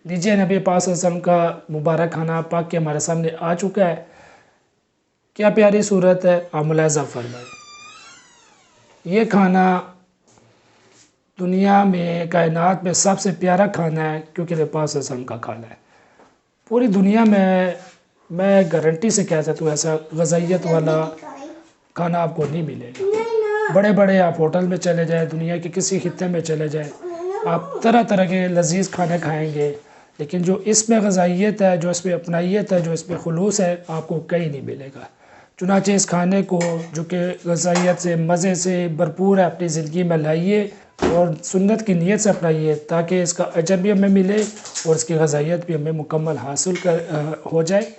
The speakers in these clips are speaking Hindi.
लीजिए नबी पाक सल्लल्लाहु अलैहि वसल्लम का मुबारक खाना पक के हमारे सामने आ चुका है। क्या प्यारी सूरत है, आप मुलाहिज़ा फरमाएं। ये खाना दुनिया में कायनात में सबसे प्यारा खाना है, क्योंकि नबी पाक सल्लल्लाहु अलैहि वसल्लम का खाना है। पूरी दुनिया में मैं गारंटी से कह सकता हूँ ऐसा ग़ज़ाइयत वाला खाना आपको नहीं मिलेगा। बड़े बड़े आप होटल में चले जाएं, दुनिया के किसी खित्ते में चले जाएं, आप तरह तरह के लजीज़ खाने खाएंगे, लेकिन जो इसमें ग़ज़ाइयत है, जो इसमें अपनाइयत है, जो इसमें खुलूस है, आपको कहीं नहीं मिलेगा। चुनांचे इस खाने को जो कि ग़ज़ाइयत से मज़े से भरपूर है अपनी ज़िंदगी में लाइए और सुन्नत की नीयत से अपनाइए, ताकि इसका अजर भी हमें मिले और इसकी ग़ज़ाइयत भी हमें मुकम्मल हासिल हो जाए।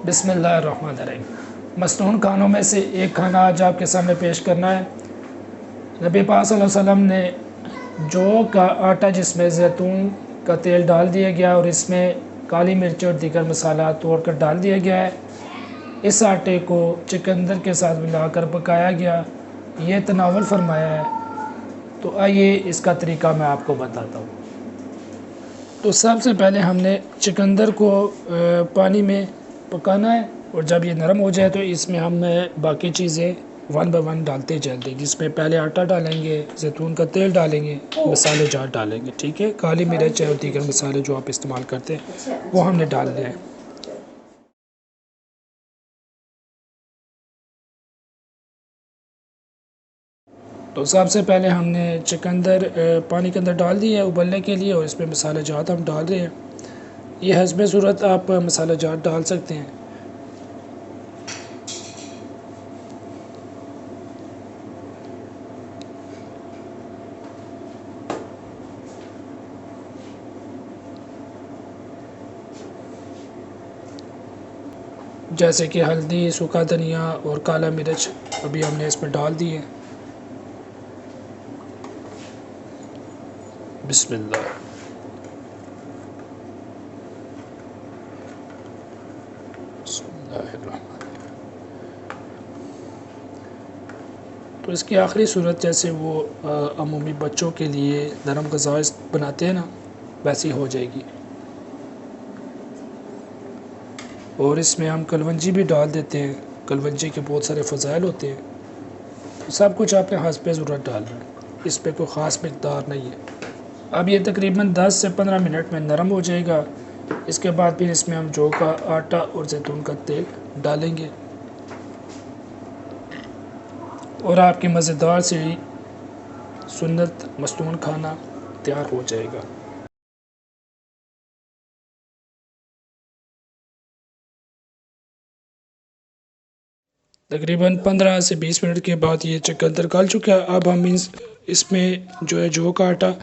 बिस्मिल्लाहिर्रहमानिर्रहीम। मसनून खानों में से एक खाना आज आपके सामने पेश करना है। नबी पाक सल्लल्लाहु अलैहि वसल्लम ने जौ का आटा जिसमें जैतून का तेल डाल दिया गया और इसमें काली मिर्च और दीगर मसाला तोड़ कर डाल दिया गया है, इस आटे को चिकंदर के साथ मिलाकर पकाया गया, ये तनावल फरमाया है। तो आइए इसका तरीका मैं आपको बताता हूँ। तो सबसे पहले हमने चिकंदर को पानी में पकाना है और जब ये नरम हो जाए तो इसमें हम बाकी चीज़ें वन बाय वन डालते चलते हैं, जिसमें पहले आटा डालेंगे, जैतून का तेल डालेंगे, मसाले जार डालेंगे, ठीक है। काली मिर्च और दीगर मसाले जो आप इस्तेमाल करते हैं वो हमने डालने हैं। तो सबसे पहले हमने चिकंदर पानी के अंदर डाल दिया है उबलने के लिए और इसमें मसाले जात हम डाल रहे हैं। ये हस्बे सूरत आप मसाला जात डाल सकते हैं। जैसे कि हल्दी, सूखा धनिया और काला मिर्च अभी हमने इसमें डाल दिए। बिस्मिल्लाह। तो इसकी आखिरी सूरत जैसे वो अमूमी बच्चों के लिए नरम ग़िज़ा बनाते हैं ना, वैसी हो जाएगी। और इसमें हम कलवंजी भी डाल देते हैं, कलवंजी के बहुत सारे फ़ज़ाइल होते हैं। तो सब कुछ आपने हस्बे ज़रूरत डालना है, इस पर कोई ख़ास मिक़दार नहीं है। अब ये तकरीबन 10 से 15 मिनट में नरम हो जाएगा। इसके बाद फिर इसमें हम जौ का आटा और जैतून का तेल डालेंगे और आपके मज़ेदार से सुन्नत मसनून खाना तैयार हो जाएगा। तकरीबन 15 से 20 मिनट के बाद ये चिकंदर गल चुका है। अब हम इसमें जो है जौ का आटा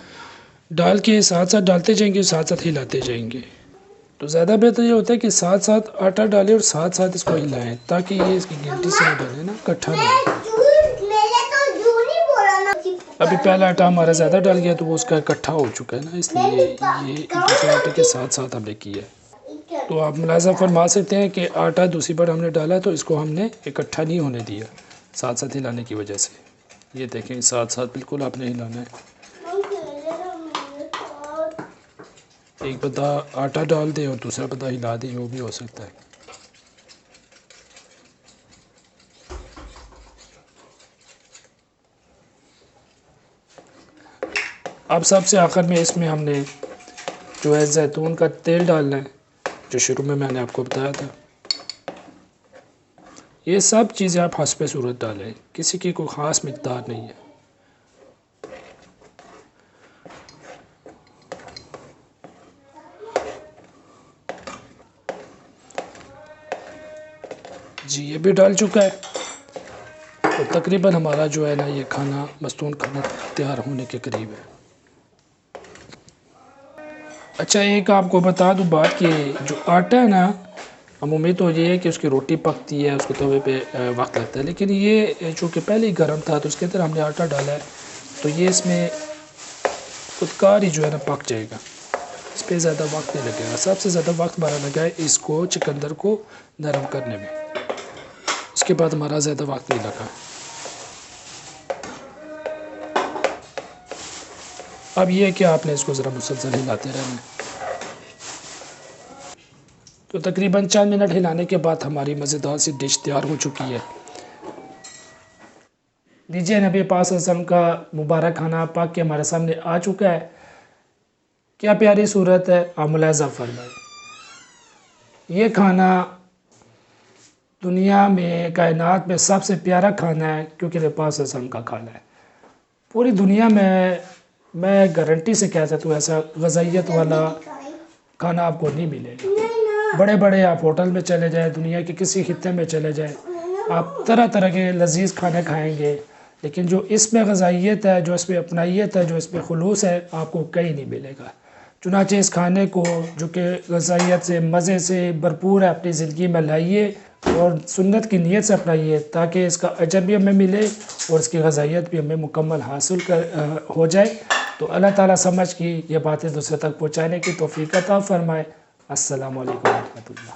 डाल के साथ साथ डालते जाएंगे, साथ साथ हिलाते जाएंगे। तो ज़्यादा बेहतर ये होता है कि साथ साथ आटा डालें और साथ साथ इसको हिलाएं, ताकि ये इसकी गिनती से ना डालें ना, इकट्ठा ना हो। अभी पहला आटा हमारा ज़्यादा डाल गया तो वो उसका इकट्ठा हो चुका है ना, इसलिए ये दूसरे आटे के साथ साथ हमने किया है। तो आप मुलाज़ा फरमा सकते हैं कि आटा दूसरी बार हमने डाला तो इसको हमने इकट्ठा नहीं होने दिया, साथ साथ हिलाने की वजह से। ये देखें, साथ साथ बिल्कुल आपने हिलाना है। एक बंदा आटा डाल दे और दूसरा बंदा हिला दे, वो भी हो सकता है। अब सबसे आखिर में इसमें हमने जो है जैतून का तेल डालना है, जो शुरू में मैंने आपको बताया था। ये सब चीज़ें आप हस्बे सूरत डालें, किसी की कोई ख़ास मिक़दार नहीं है। जी ये भी डाल चुका है। तो तकरीबन हमारा जो है ना ये खाना मस्तून खाना तैयार होने के करीब है। अच्छा, एक आपको बता दूं बात कि जो आटा है ना, अमूमी तो ये है कि उसकी रोटी पकती है, उसको तवे पे वक्त लगता है, लेकिन ये चूँकि पहले ही गर्म था तो उसके अंदर हमने आटा डाला है, तो ये इसमें खुदकार ही जो है ना पक जाएगा। इस पर ज़्यादा वक्त नहीं लगेगा। सबसे ज़्यादा वक्त हमारा लगा है इसको चिकंदर को नरम करने में, उसके बाद हमारा ज़्यादा वक्त नहीं लगा। अब ये कि आपने इसको ज़रा मुसलसल हिलाते रहना। तो तकरीबन 4 मिनट हिलाने के बाद हमारी मज़ेदार सी डिश तैयार हो चुकी है। लीजिए, नबी पाक सल्लल्लाहु अलैहि वसल्लम का मुबारक खाना पक के हमारे सामने आ चुका है। क्या प्यारी सूरत है, आप मुलाहिज़ा फरमाएं। ये खाना दुनिया में, कायनात में सबसे प्यारा खाना है, क्योंकि नबी पाक सल्लल्लाहु अलैहि वसल्लम का खाना है। पूरी दुनिया में मैं गारंटी से कह सकता हूँ ऐसा ग़ज़ाइयत वाला खाना आपको नहीं मिलेगा। बड़े बड़े आप होटल में चले जाएं, दुनिया के किसी खित्ते में चले जाएं, आप तरह तरह के लजीज़ खाने खाएंगे, लेकिन जो इसमें ग़ज़ाइयत है, जो इसमें अपनाइयत है, जो इसमें खुलूस है, आपको कहीं नहीं मिलेगा। चुनांचे इस खाने को, जो कि ग़ज़ाइयत से, मज़े से भरपूर है, अपनी ज़िंदगी में लाइए और सुन्नत की नीयत से अपनाइए, ताकि इसका अजर भी हमें मिले और इसकी ग़ज़ाइयत भी हमें मुकम्मल हासिल हो जाए। तो अल्लाह ताला समझ की ये बातें दूसरे तक पहुँचाने की तौफ़ीक़ अता फ़रमाए। अस्सलामु अलैकुम व रहमतुल्लाह।